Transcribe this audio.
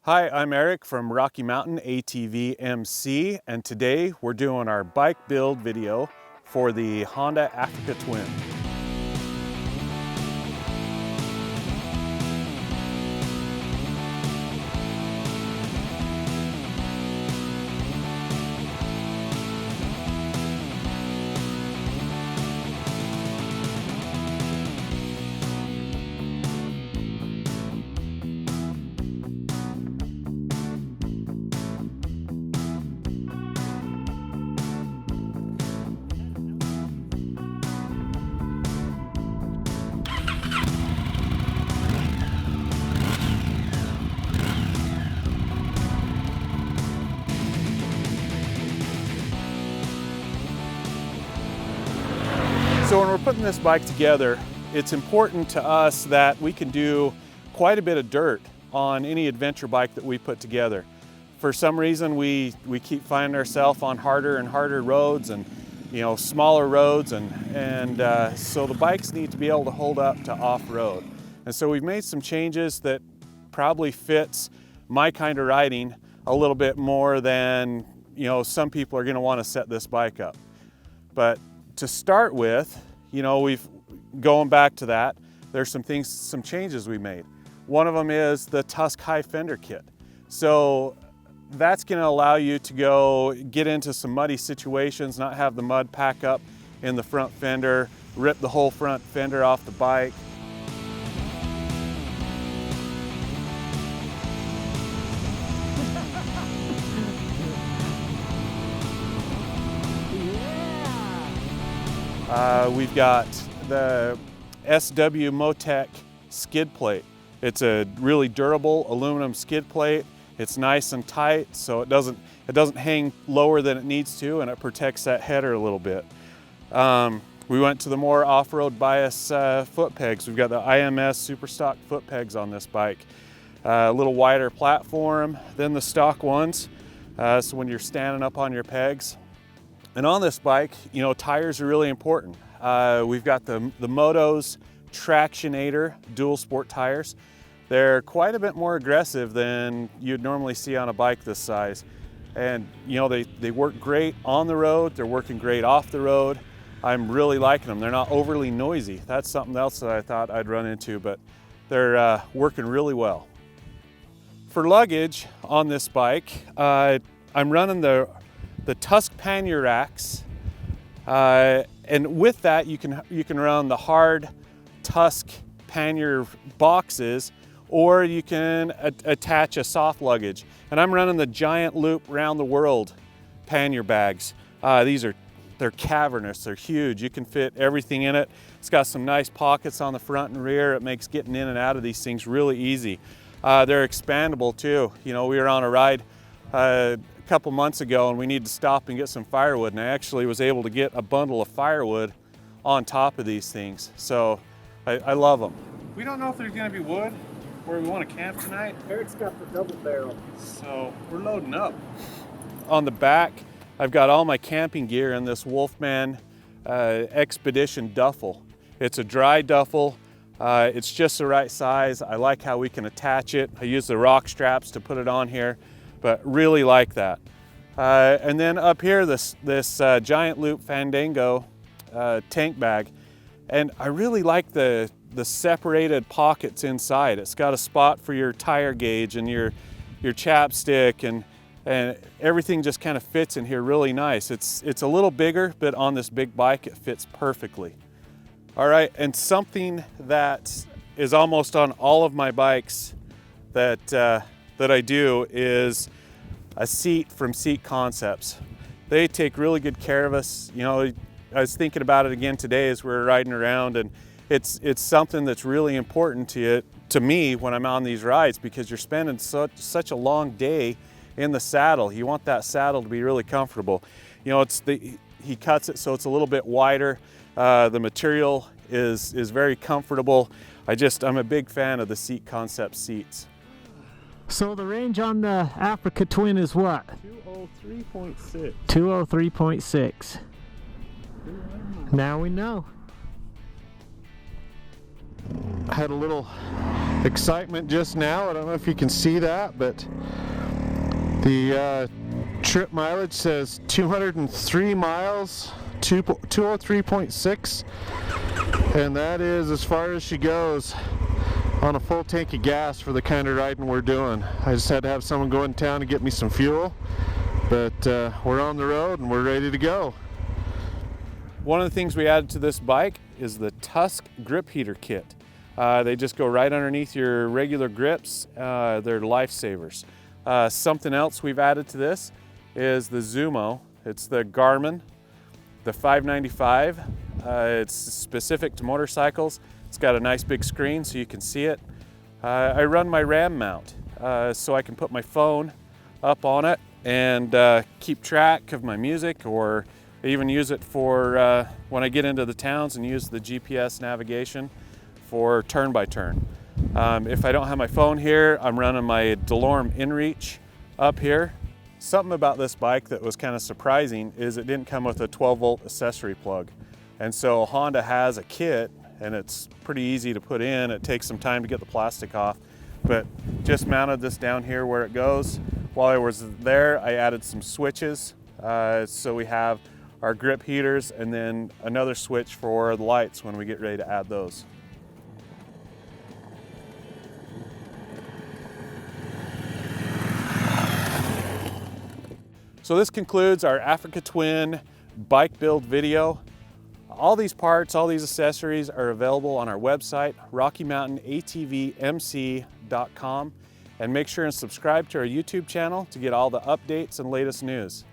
Hi, I'm Eric from Rocky Mountain ATV MC, and today we're doing our bike build video for the Honda Africa Twin. So when we're putting this bike together, it's important to us that we can do quite a bit of dirt on any adventure bike that we put together. For some reason, we keep finding ourselves on harder and harder roads and smaller roads, and so the bikes need to be able to hold up to off-road. And so we've made some changes that probably fits my kind of riding a little bit more than some people are going to want to set this bike up. But to start with, we've going back to that, there's some changes we made. One of them is the Tusk High Fender Kit. So that's going to allow you to go get into some muddy situations, not have the mud pack up in the front fender, rip the whole front fender off the bike. We've got the SW Motec skid plate. It's a really durable aluminum skid plate. It's nice and tight, so it doesn't hang lower than it needs to, and it protects that header a little bit. We went to the more off-road bias foot pegs. We've got the IMS Super Stock foot pegs on this bike. A little wider platform than the stock ones, so when you're standing up on your pegs. And on this bike, tires are really important. We've got the Moto's Tractionator dual sport tires. They're quite a bit more aggressive than you'd normally see on a bike this size. And they work great on the road, they're working great off the road. I'm really liking them. They're not overly noisy. That's something else that I thought I'd run into, but they're working really well. For luggage on this bike, I'm running the Tusk pannier racks, and with that you can run the hard Tusk pannier boxes, or you can attach a soft luggage. And I'm running the Giant Loop Round the World pannier bags. They're cavernous, they're huge. You can fit everything in it. It's got some nice pockets on the front and rear. It makes getting in and out of these things really easy. They're expandable too. We were on a ride a couple months ago and we needed to stop and get some firewood, and I actually was able to get a bundle of firewood on top of these things. So I love them. We don't know if there's going to be wood where we want to camp tonight. Eric's got the double barrel. So we're loading up. On the back, I've got all my camping gear in this Wolfman Expedition duffel. It's a dry duffel. It's just the right size. I like how we can attach it. I use the rock straps to put it on here, but really like that. And then up here, this Giant Loop Fandango tank bag. And I really like the separated pockets inside. It's got a spot for your tire gauge and your chapstick, and everything just kind of fits in here really nice. It's a little bigger, but on this big bike, it fits perfectly. All right, and something that is almost on all of my bikes that I do is a seat from Seat Concepts. They take really good care of us. I was thinking about it again today as we were riding around, and it's something that's really important to me when I'm on these rides, because you're spending such a long day in the saddle. You want that saddle to be really comfortable. He cuts it so it's a little bit wider. The material is very comfortable. I'm a big fan of the Seat Concept seats. So the range on the Africa Twin is what? 203.6. 203.6. Now we know. I had a little excitement just now. I don't know if you can see that, but the trip mileage says 203 miles, 203.6, and that is as far as she goes on a full tank of gas for the kind of riding we're doing. I just had to have someone go in town and get me some fuel, but we're on the road and we're ready to go. One of the things we added to this bike is the Tusk grip heater kit. They just go right underneath your regular grips. They're lifesavers. Something else we've added to this is the Zumo. It's the Garmin, the 595. It's specific to motorcycles. It's got a nice big screen so you can see it. I run my RAM mount so I can put my phone up on it and keep track of my music, or even use it for when I get into the towns and use the GPS navigation for turn by turn. If I don't have my phone here, I'm running my DeLorme InReach up here. Something about this bike that was kind of surprising is it didn't come with a 12-volt accessory plug. And so Honda has a kit, and it's pretty easy to put in. It takes some time to get the plastic off, but just mounted this down here where it goes. While I was there, I added some switches. So we have our grip heaters and then another switch for the lights when we get ready to add those. So this concludes our Africa Twin bike build video. All these parts, all these accessories are available on our website, RockyMountainATVMC.com, and make sure and subscribe to our YouTube channel to get all the updates and latest news.